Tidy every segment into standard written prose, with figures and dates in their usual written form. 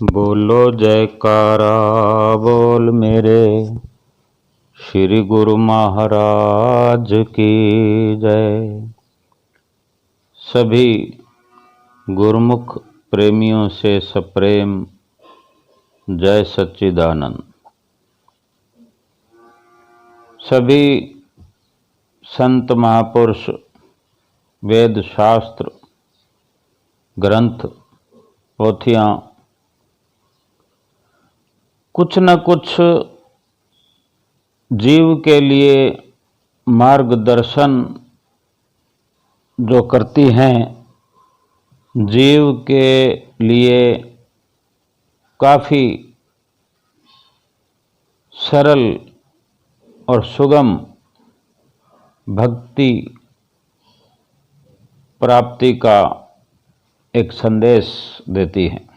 बोलो जयकारा बोल मेरे श्री गुरु महाराज की जय। सभी गुरुमुख प्रेमियों से सप्रेम जय सच्चिदानंद। सभी संत महापुरुष वेद शास्त्र ग्रंथ पोथियां कुछ न कुछ जीव के लिए मार्गदर्शन जो करती हैं, जीव के लिए काफ़ी सरल और सुगम भक्ति प्राप्ति का एक संदेश देती हैं।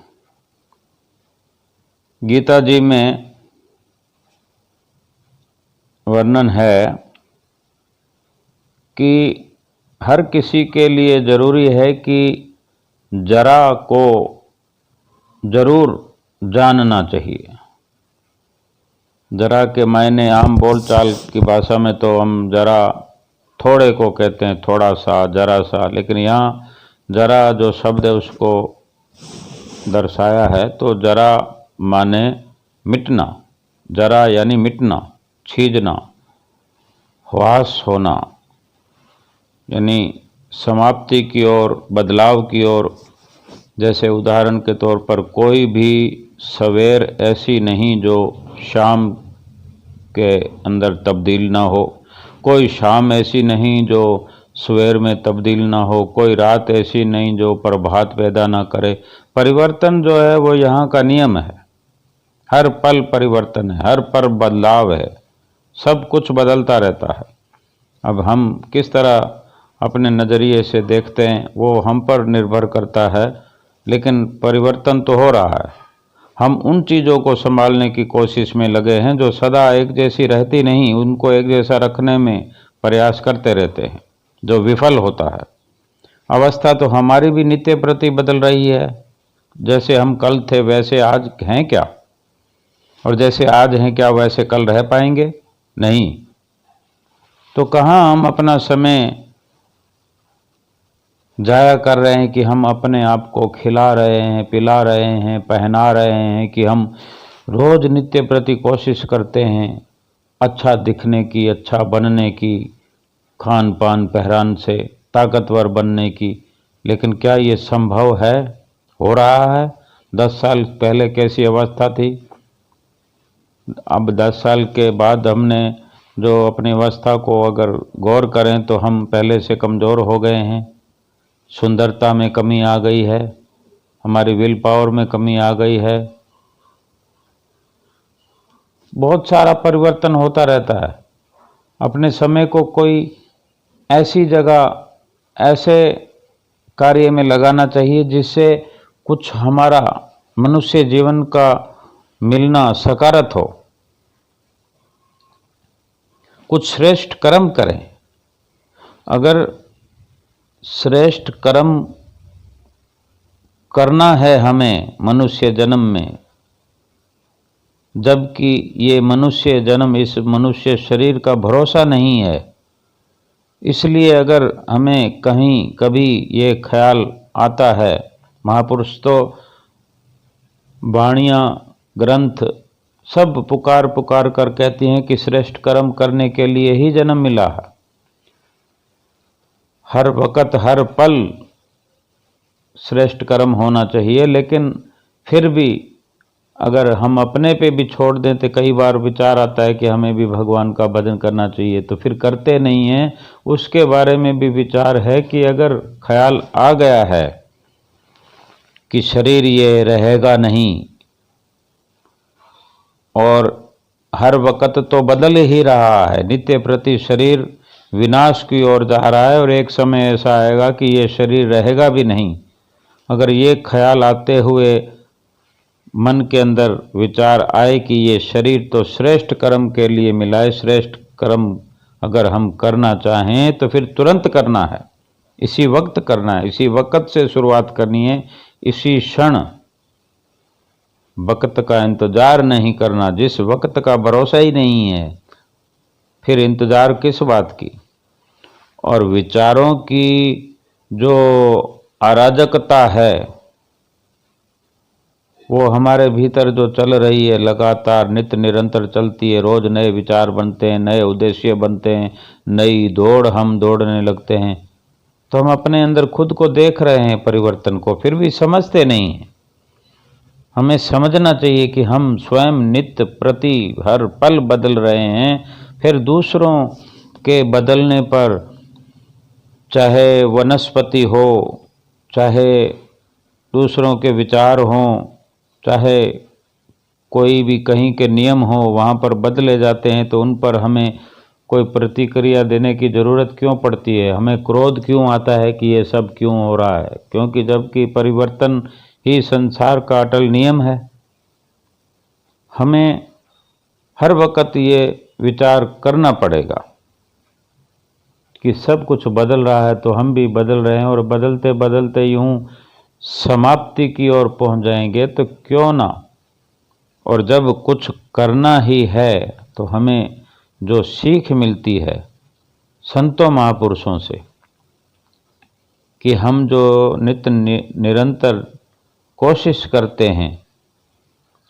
गीता जी में वर्णन है कि हर किसी के लिए जरूरी है कि जरा को जरूर जानना चाहिए। जरा के मायने आम बोलचाल की भाषा में तो हम जरा थोड़े को कहते हैं, थोड़ा सा, जरा सा, लेकिन यहाँ जरा जो शब्द है उसको दर्शाया है तो जरा माने मिटना। जरा यानी मिटना, छीजना, ह्रास होना, यानी समाप्ति की ओर, बदलाव की ओर। जैसे उदाहरण के तौर पर कोई भी सवेर ऐसी नहीं जो शाम के अंदर तब्दील ना हो, कोई शाम ऐसी नहीं जो सवेर में तब्दील ना हो, कोई रात ऐसी नहीं जो प्रभात पैदा ना करे। परिवर्तन जो है वो यहाँ का नियम है। हर पल परिवर्तन है, हर पल बदलाव है, सब कुछ बदलता रहता है। अब हम किस तरह अपने नज़रिए से देखते हैं वो हम पर निर्भर करता है, लेकिन परिवर्तन तो हो रहा है। हम उन चीज़ों को संभालने की कोशिश में लगे हैं जो सदा एक जैसी रहती नहीं, उनको एक जैसा रखने में प्रयास करते रहते हैं, जो विफल होता है। अवस्था तो हमारी भी नित्य प्रति बदल रही है। जैसे हम कल थे वैसे आज हैं क्या, और जैसे आज हैं क्या वैसे कल रह पाएंगे? नहीं। तो कहाँ हम अपना समय जाया कर रहे हैं कि हम अपने आप को खिला रहे हैं, पिला रहे हैं, पहना रहे हैं, कि हम रोज नित्य प्रति कोशिश करते हैं अच्छा दिखने की, अच्छा बनने की, खान पान पहरान से ताकतवर बनने की। लेकिन क्या ये संभव है? हो रहा है? 10 साल पहले कैसी अवस्था थी, अब 10 साल के बाद हमने जो अपनी अवस्था को अगर गौर करें तो हम पहले से कमज़ोर हो गए हैं। सुंदरता में कमी आ गई है, हमारी विल पावर में कमी आ गई है। बहुत सारा परिवर्तन होता रहता है। अपने समय को कोई ऐसी जगह, ऐसे कार्य में लगाना चाहिए जिससे कुछ हमारा मनुष्य जीवन का मिलना सकारात्मक हो। कुछ श्रेष्ठ कर्म करें। अगर श्रेष्ठ कर्म करना है हमें मनुष्य जन्म में, जबकि ये मनुष्य जन्म इस मनुष्य शरीर का भरोसा नहीं है, इसलिए अगर हमें कहीं कभी ये ख्याल आता है, महापुरुष तो वाणियाँ ग्रंथ सब पुकार पुकार कर कहती हैं कि श्रेष्ठ कर्म करने के लिए ही जन्म मिला है। हर वक्त हर पल श्रेष्ठ कर्म होना चाहिए, लेकिन फिर भी अगर हम अपने पे भी छोड़ दें तो कई बार विचार आता है कि हमें भी भगवान का भजन करना चाहिए, तो फिर करते नहीं हैं। उसके बारे में भी विचार है कि अगर ख्याल आ गया है कि शरीर ये रहेगा नहीं और हर वक्त तो बदल ही रहा है, नित्य प्रति शरीर विनाश की ओर जा रहा है और एक समय ऐसा आएगा कि ये शरीर रहेगा भी नहीं। अगर ये ख्याल आते हुए मन के अंदर विचार आए कि ये शरीर तो श्रेष्ठ कर्म के लिए मिला है, श्रेष्ठ कर्म अगर हम करना चाहें तो फिर तुरंत करना है, इसी वक्त करना है, इसी वक्त से शुरुआत करनी है, इसी क्षण वक्त का इंतज़ार नहीं करना, जिस वक्त का भरोसा ही नहीं है, फिर इंतज़ार किस बात की। और विचारों की जो अराजकता है वो हमारे भीतर जो चल रही है, लगातार नित्य निरंतर चलती है। रोज नए विचार बनते हैं, नए उद्देश्य बनते हैं, नई दौड़ हम दौड़ने लगते हैं। तो हम अपने अंदर खुद को देख रहे हैं परिवर्तन को, फिर भी समझते नहीं हैं। हमें समझना चाहिए कि हम स्वयं नित्य प्रति हर पल बदल रहे हैं। फिर दूसरों के बदलने पर, चाहे वनस्पति हो, चाहे दूसरों के विचार हों, चाहे कोई भी कहीं के नियम हो, वहाँ पर बदले जाते हैं, तो उन पर हमें कोई प्रतिक्रिया देने की ज़रूरत क्यों पड़ती है? हमें क्रोध क्यों आता है कि ये सब क्यों हो रहा है? क्योंकि जबकि परिवर्तन ही संसार का अटल नियम है। हमें हर वक्त ये विचार करना पड़ेगा कि सब कुछ बदल रहा है तो हम भी बदल रहे हैं, और बदलते बदलते यूं समाप्ति की ओर पहुंच जाएंगे तो क्यों ना। और जब कुछ करना ही है तो हमें जो सीख मिलती है संतों महापुरुषों से, कि हम जो नित्य निरंतर कोशिश करते हैं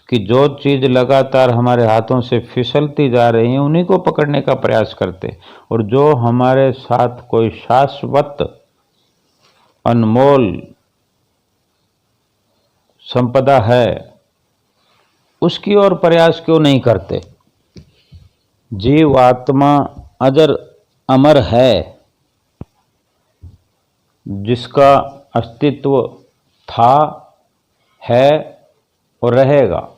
कि जो चीज़ लगातार हमारे हाथों से फिसलती जा रही है उन्हीं को पकड़ने का प्रयास करते, और जो हमारे साथ कोई शाश्वत अनमोल संपदा है उसकी ओर प्रयास क्यों नहीं करते। जीव आत्मा अजर अमर है, जिसका अस्तित्व था, है और रहेगा,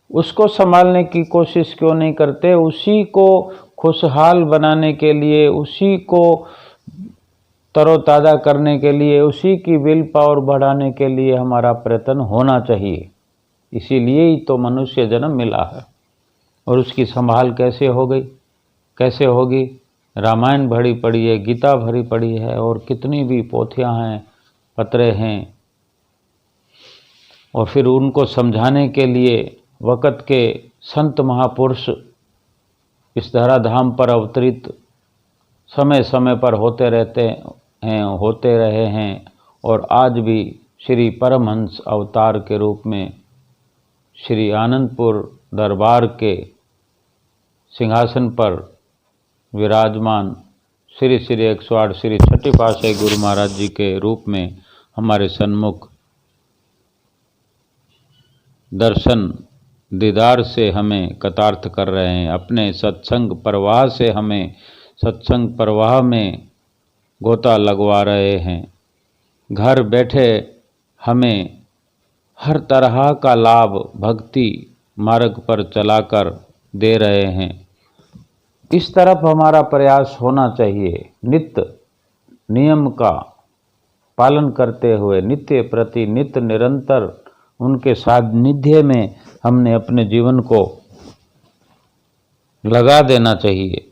उसको संभालने की कोशिश क्यों नहीं करते? उसी को खुशहाल बनाने के लिए, उसी को तरोताज़ा करने के लिए, उसी की विल पावर बढ़ाने के लिए हमारा प्रयत्न होना चाहिए। इसीलिए ही तो मनुष्य जन्म मिला है। और उसकी संभाल कैसे हो गई, कैसे होगी? रामायण भरी पड़ी है, गीता भरी पड़ी है, और कितनी भी पोथियाँ हैं, पत्रे हैं। और फिर उनको समझाने के लिए वक़्त के संत महापुरुष इस धराधाम पर अवतरित समय समय पर होते रहते हैं, होते रहे हैं, और आज भी श्री परमहंस अवतार के रूप में श्री आनंदपुर दरबार के सिंहासन पर विराजमान श्री श्री 108 श्री छठी पातशाही गुरु महाराज जी के रूप में हमारे सन्मुख दर्शन दीदार से हमें कतार्थ कर रहे हैं। अपने सत्संग प्रवाह से हमें सत्संग प्रवाह में गोता लगवा रहे हैं। घर बैठे हमें हर तरह का लाभ भक्ति मार्ग पर चलाकर दे रहे हैं। इस तरफ हमारा प्रयास होना चाहिए, नित्य नियम का पालन करते हुए, नित्य प्रति नित्य निरंतर उनके सानिध्य में हमने अपने जीवन को लगा देना चाहिए।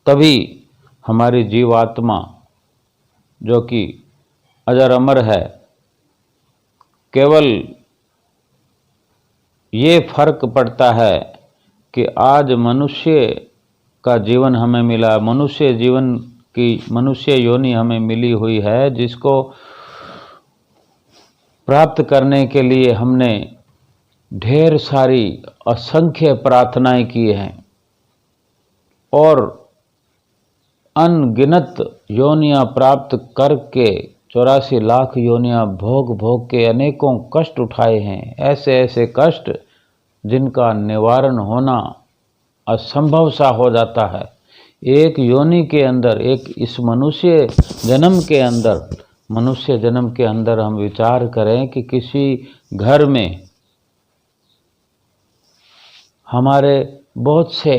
तभी हमारी जीवात्मा जो कि अजर अमर है, केवल ये फर्क पड़ता है कि आज मनुष्य का जीवन हमें मिला, मनुष्य जीवन की मनुष्य योनि हमें मिली हुई है, जिसको प्राप्त करने के लिए हमने ढेर सारी असंख्य प्रार्थनाएं की हैं, और अनगिनत योनियां प्राप्त करके 84 लाख योनियां भोग भोग के अनेकों कष्ट उठाए हैं। ऐसे ऐसे कष्ट जिनका निवारण होना असंभव सा हो जाता है। एक योनि के अंदर, एक इस मनुष्य जन्म के अंदर हम विचार करें कि किसी घर में हमारे बहुत से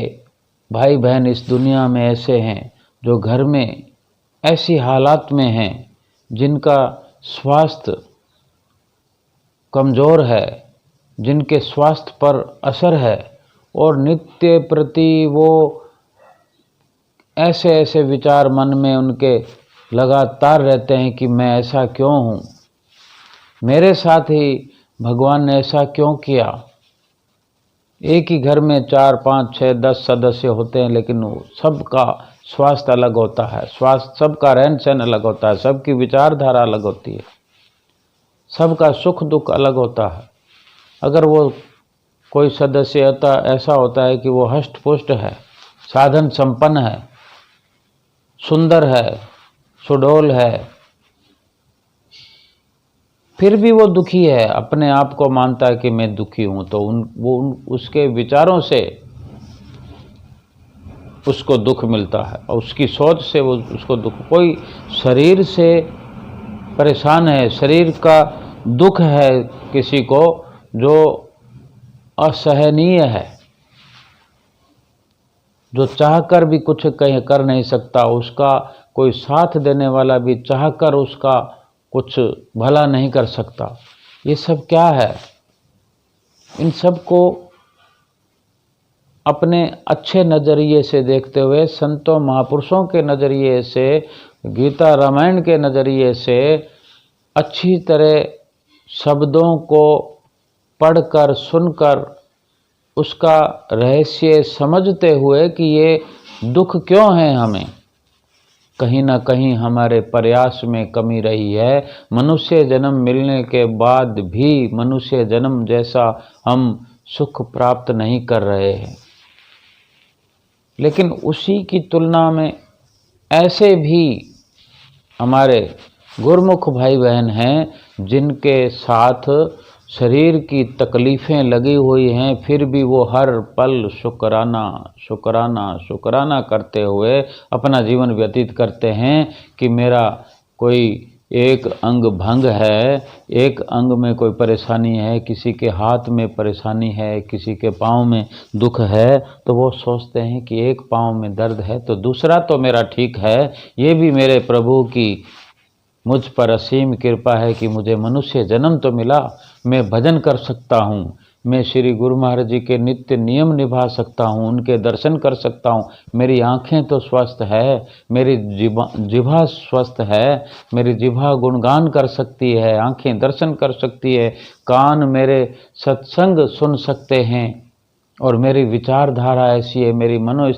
भाई बहन इस दुनिया में ऐसे हैं जो घर में ऐसी हालात में हैं जिनका स्वास्थ्य कमज़ोर है, जिनके स्वास्थ्य पर असर है, और नित्य प्रति वो ऐसे ऐसे विचार मन में उनके लगातार रहते हैं कि मैं ऐसा क्यों हूँ, मेरे साथ ही भगवान ने ऐसा क्यों किया? एक ही घर में 4, 5, 6, 10 सदस्य होते हैं, लेकिन सबका स्वास्थ्य अलग होता है, स्वास्थ्य सबका रहन सहन अलग होता है, सबकी विचारधारा अलग होती है, सबका सुख दुख अलग होता है। अगर वो कोई सदस्य ऐसा होता है कि वो हष्ट पुष्ट है, साधन संपन्न है, सुंदर है, सुडौल है, फिर भी वो दुखी है, अपने आप को मानता है कि मैं दुखी हूं, तो उसके विचारों से उसको दुख मिलता है और उसकी सोच से वो उसको दुख। कोई शरीर से परेशान है, शरीर का दुख है किसी को जो असहनीय है, जो चाहकर भी कुछ कहीं कर नहीं सकता, उसका कोई साथ देने वाला भी चाहकर उसका कुछ भला नहीं कर सकता। ये सब क्या है? इन सब को अपने अच्छे नज़रिए से देखते हुए, संतों महापुरुषों के नज़रिए से, गीता रामायण के नज़रिए से अच्छी तरह शब्दों को पढ़कर सुनकर उसका रहस्य समझते हुए कि ये दुख क्यों है हमें, कहीं ना कहीं हमारे प्रयास में कमी रही है। मनुष्य जन्म मिलने के बाद भी मनुष्य जन्म जैसा हम सुख प्राप्त नहीं कर रहे हैं। लेकिन उसी की तुलना में ऐसे भी हमारे गुरमुख भाई बहन हैं जिनके साथ शरीर की तकलीफ़ें लगी हुई हैं, फिर भी वो हर पल शुक्राना शुक्राना शुक्राना करते हुए अपना जीवन व्यतीत करते हैं कि मेरा कोई एक अंग भंग है, एक अंग में कोई परेशानी है, किसी के हाथ में परेशानी है, किसी के पाँव में दुख है, तो वो सोचते हैं कि एक पाँव में दर्द है तो दूसरा तो मेरा ठीक है। ये भी मेरे प्रभु की मुझ पर असीम कृपा है कि मुझे मनुष्य जन्म तो मिला, मैं भजन कर सकता हूँ, मैं श्री गुरु महाराज जी के नित्य नियम निभा सकता हूँ, उनके दर्शन कर सकता हूँ, मेरी आँखें तो स्वस्थ है, मेरी जिह्वा स्वस्थ है, मेरी जिह्वा गुणगान कर सकती है, आँखें दर्शन कर सकती है, कान मेरे सत्संग सुन सकते हैं, और मेरी विचारधारा ऐसी है, मेरी मनो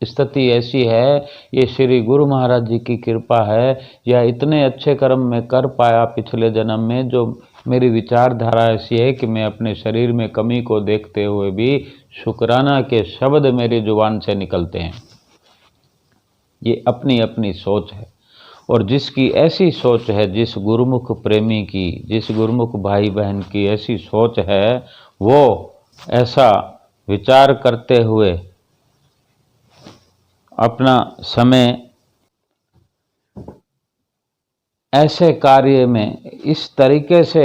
स्थिति ऐसी है, ये श्री गुरु महाराज जी की कृपा है, या इतने अच्छे कर्म मैं कर पाया पिछले जन्म में, जो मेरी विचारधारा ऐसी है कि मैं अपने शरीर में कमी को देखते हुए भी शुक्राना के शब्द मेरी जुबान से निकलते हैं। ये अपनी अपनी सोच है, और जिसकी ऐसी सोच है, जिस गुरुमुख प्रेमी की, जिस गुरुमुख भाई बहन की ऐसी सोच है, वो ऐसा विचार करते हुए अपना समय ऐसे कार्य में इस तरीके से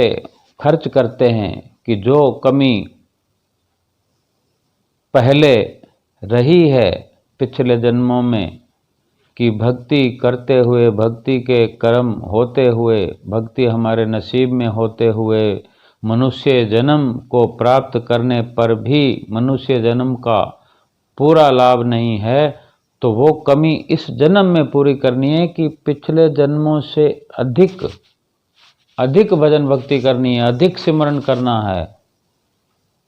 खर्च करते हैं कि जो कमी पहले रही है पिछले जन्मों में, कि भक्ति करते हुए, भक्ति के कर्म होते हुए, भक्ति हमारे नसीब में होते हुए, मनुष्य जन्म को प्राप्त करने पर भी मनुष्य जन्म का पूरा लाभ नहीं है, तो वो कमी इस जन्म में पूरी करनी है कि पिछले जन्मों से अधिक अधिक भजन भक्ति करनी है, अधिक सिमरन करना है।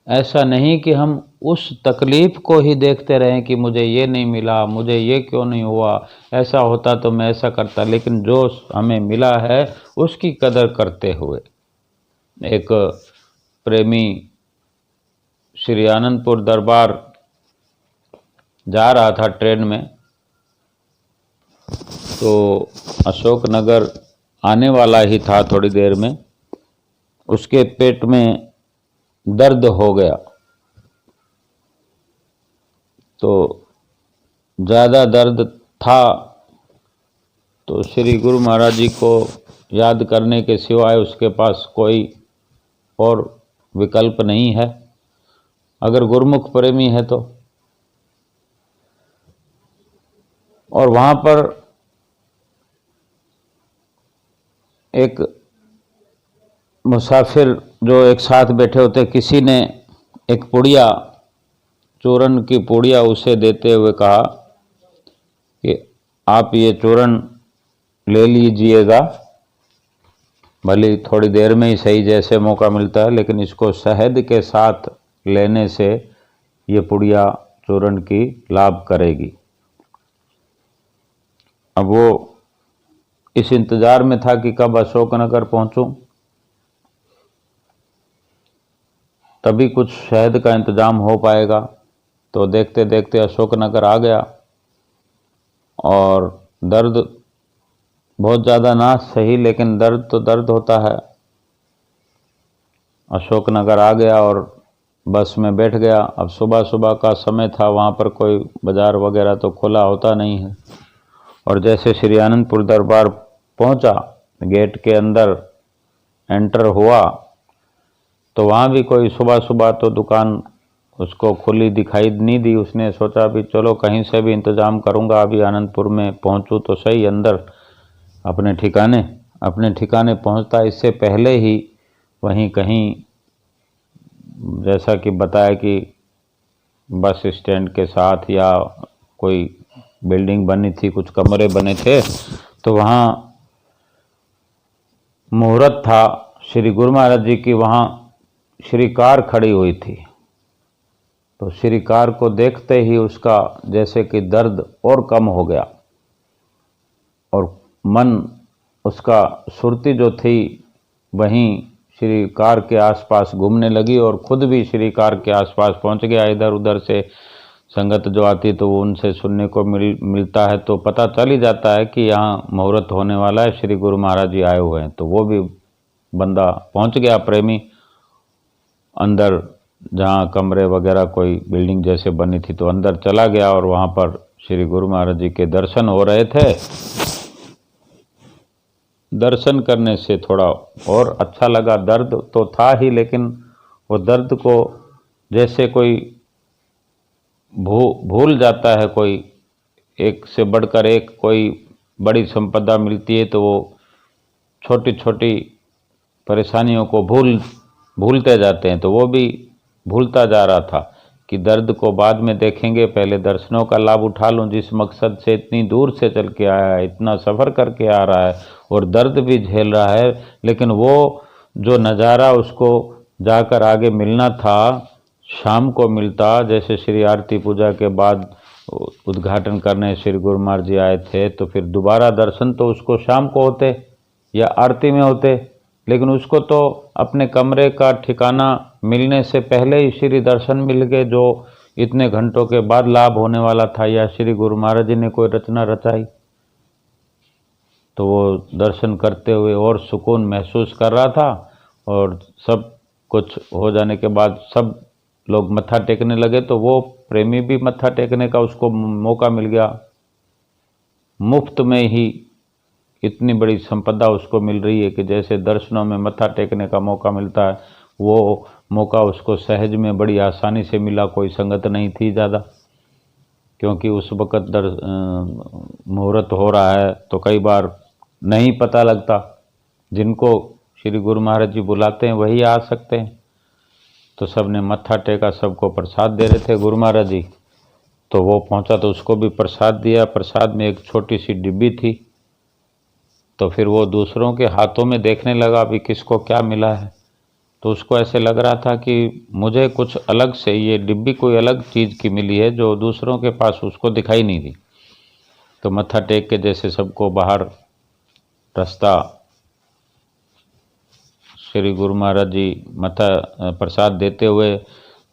ऐसा नहीं कि हम उस तकलीफ को ही देखते रहें कि मुझे ये नहीं मिला, मुझे ये क्यों नहीं हुआ, ऐसा होता तो मैं ऐसा करता, लेकिन जो हमें मिला है उसकी कदर करते हुए। एक प्रेमी श्री आनंदपुर दरबार जा रहा था ट्रेन में, तो अशोकनगर आने वाला ही था थोड़ी देर में, उसके पेट में दर्द हो गया, तो ज़्यादा दर्द था, तो श्री गुरु महाराज जी को याद करने के सिवाय उसके पास कोई और विकल्प नहीं है, अगर गुरुमुख प्रेमी है तो। और वहाँ पर एक मुसाफिर जो एक साथ बैठे होते, किसी ने एक पुड़िया, चूरन की पुड़िया उसे देते हुए कहा कि आप ये चूरन ले लीजिएगा, भले ही थोड़ी देर में ही सही जैसे मौका मिलता है, लेकिन इसको शहद के साथ लेने से ये पुड़िया चूर्ण की लाभ करेगी। अब वो इस इंतजार में था कि कब अशोकनगर पहुंचूं, तभी कुछ शहद का इंतजाम हो पाएगा। तो देखते देखते अशोकनगर आ गया और दर्द बहुत ज़्यादा ना सही, लेकिन दर्द तो दर्द होता है। अशोकनगर आ गया और बस में बैठ गया। अब सुबह सुबह का समय था, वहाँ पर कोई बाज़ार वगैरह तो खुला होता नहीं है। और जैसे श्री आनंदपुर दरबार पहुँचा, गेट के अंदर एंटर हुआ, तो वहाँ भी कोई सुबह सुबह तो दुकान उसको खुली दिखाई नहीं दी। उसने सोचा भी चलो कहीं से भी इंतज़ाम करूँगा, अभी आनंदपुर में पहुँचूँ तो सही अंदर अपने ठिकाने पहुँचता। इससे पहले ही वहीं कहीं, जैसा कि बताया कि बस स्टैंड के साथ या कोई बिल्डिंग बनी थी, कुछ कमरे बने थे, तो वहाँ मुहूर्त था श्री गुरु महाराज जी की। वहाँ श्री कार खड़ी हुई थी, तो श्री कार को देखते ही उसका जैसे कि दर्द और कम हो गया और मन उसका सुरती जो थी वहीं श्री कार के आसपास घूमने लगी और खुद भी श्री कार के आसपास पहुंच गया। इधर उधर से संगत जो आती तो वो उनसे सुनने को मिलता है, तो पता चल ही जाता है कि यहाँ मुहूर्त होने वाला है, श्री गुरु महाराज जी आए हुए हैं। तो वो भी बंदा पहुंच गया, प्रेमी, अंदर जहाँ कमरे वगैरह कोई बिल्डिंग जैसे बनी थी, तो अंदर चला गया और वहाँ पर श्री गुरु महाराज जी के दर्शन हो रहे थे। दर्शन करने से थोड़ा और अच्छा लगा। दर्द तो था ही, लेकिन वो दर्द को जैसे कोई भूल जाता है, कोई एक से बढ़कर एक कोई बड़ी संपदा मिलती है तो वो छोटी छोटी परेशानियों को भूलते जाते हैं। तो वो भी भूलता जा रहा था कि दर्द को बाद में देखेंगे, पहले दर्शनों का लाभ उठा लूं। जिस मकसद से इतनी दूर से चल के आया है, इतना सफ़र करके आ रहा है और दर्द भी झेल रहा है, लेकिन वो जो नज़ारा उसको जाकर आगे मिलना था, शाम को मिलता। जैसे श्री आरती पूजा के बाद उद्घाटन करने श्री गुरु महाराज जी आए थे, तो फिर दोबारा दर्शन तो उसको शाम को होते या आरती में होते, लेकिन उसको तो अपने कमरे का ठिकाना मिलने से पहले ही श्री दर्शन मिल गए, जो इतने घंटों के बाद लाभ होने वाला था। या श्री गुरु महाराज जी ने कोई रचना रचाई, तो वो दर्शन करते हुए और सुकून महसूस कर रहा था। और सब कुछ हो जाने के बाद सब लोग मत्था टेकने लगे, तो वो प्रेमी भी मत्था टेकने का उसको मौका मिल गया। मुफ्त में ही इतनी बड़ी संपदा उसको मिल रही है कि जैसे दर्शनों में मत्था टेकने का मौका मिलता है, वो मौका उसको सहज में बड़ी आसानी से मिला। कोई संगत नहीं थी ज़्यादा, क्योंकि उस वक़्त मुहूर्त हो रहा है, तो कई बार नहीं पता लगता। जिनको श्री गुरु महाराज जी बुलाते हैं वही आ सकते हैं। तो सब ने मत्था टेका, सबको प्रसाद दे रहे थे गुरु महाराज जी, तो वो पहुंचा तो उसको भी प्रसाद दिया। प्रसाद में एक छोटी सी डिब्बी थी, तो फिर वो दूसरों के हाथों में देखने लगा अभी किसको क्या मिला है। तो उसको ऐसे लग रहा था कि मुझे कुछ अलग से ये डिब्बी कोई अलग चीज़ की मिली है, जो दूसरों के पास उसको दिखाई नहीं दी। तो मत्था टेक के जैसे सबको बाहर रास्ता, श्री गुरु महाराज जी मत्था प्रसाद देते हुए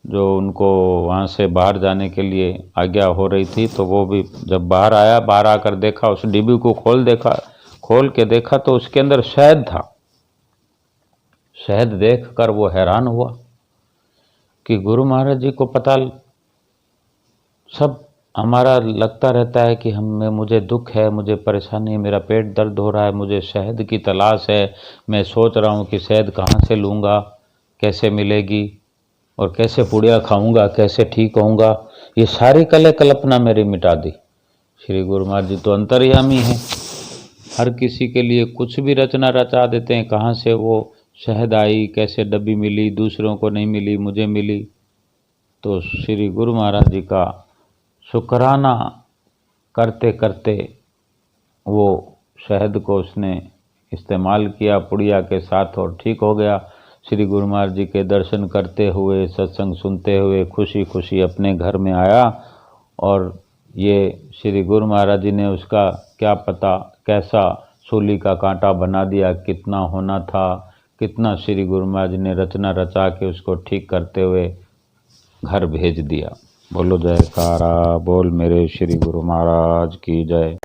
जो उनको वहाँ से बाहर जाने के लिए आज्ञा हो रही थी, तो वो भी जब बाहर आया, बाहर आकर देखा, उस डिब्बी को खोल के देखा तो उसके अंदर शहद था। शहद देखकर वो हैरान हुआ कि गुरु महाराज जी को पता, सब हमारा लगता रहता है कि मुझे दुख है, मुझे परेशानी है, मेरा पेट दर्द हो रहा है, मुझे शहद की तलाश है, मैं सोच रहा हूँ कि शहद कहाँ से लूँगा, कैसे मिलेगी और कैसे पुड़िया खाऊंगा, कैसे ठीक होऊंगा। ये सारी कल्पना मेरी मिटा दी। श्री गुरु महाराज जी तो अंतर्यामी हैं, हर किसी के लिए कुछ भी रचना रचा देते हैं। कहाँ से वो शहद आई, कैसे डब्बी मिली, दूसरों को नहीं मिली, मुझे मिली। तो श्री गुरु महाराज जी का शुक्राना करते करते वो शहद को उसने इस्तेमाल किया पुड़िया के साथ और ठीक हो गया। श्री गुरु महाराज जी के दर्शन करते हुए, सत्संग सुनते हुए खुशी खुशी अपने घर में आया। और ये श्री गुरु महाराज जी ने उसका क्या पता कैसा सूली का कांटा बना दिया, कितना होना था, कितना श्री गुरु महाराज जी ने रचना रचा के उसको ठीक करते हुए घर भेज दिया। बोलो जयकारा, बोल मेरे श्री गुरु महाराज की जय।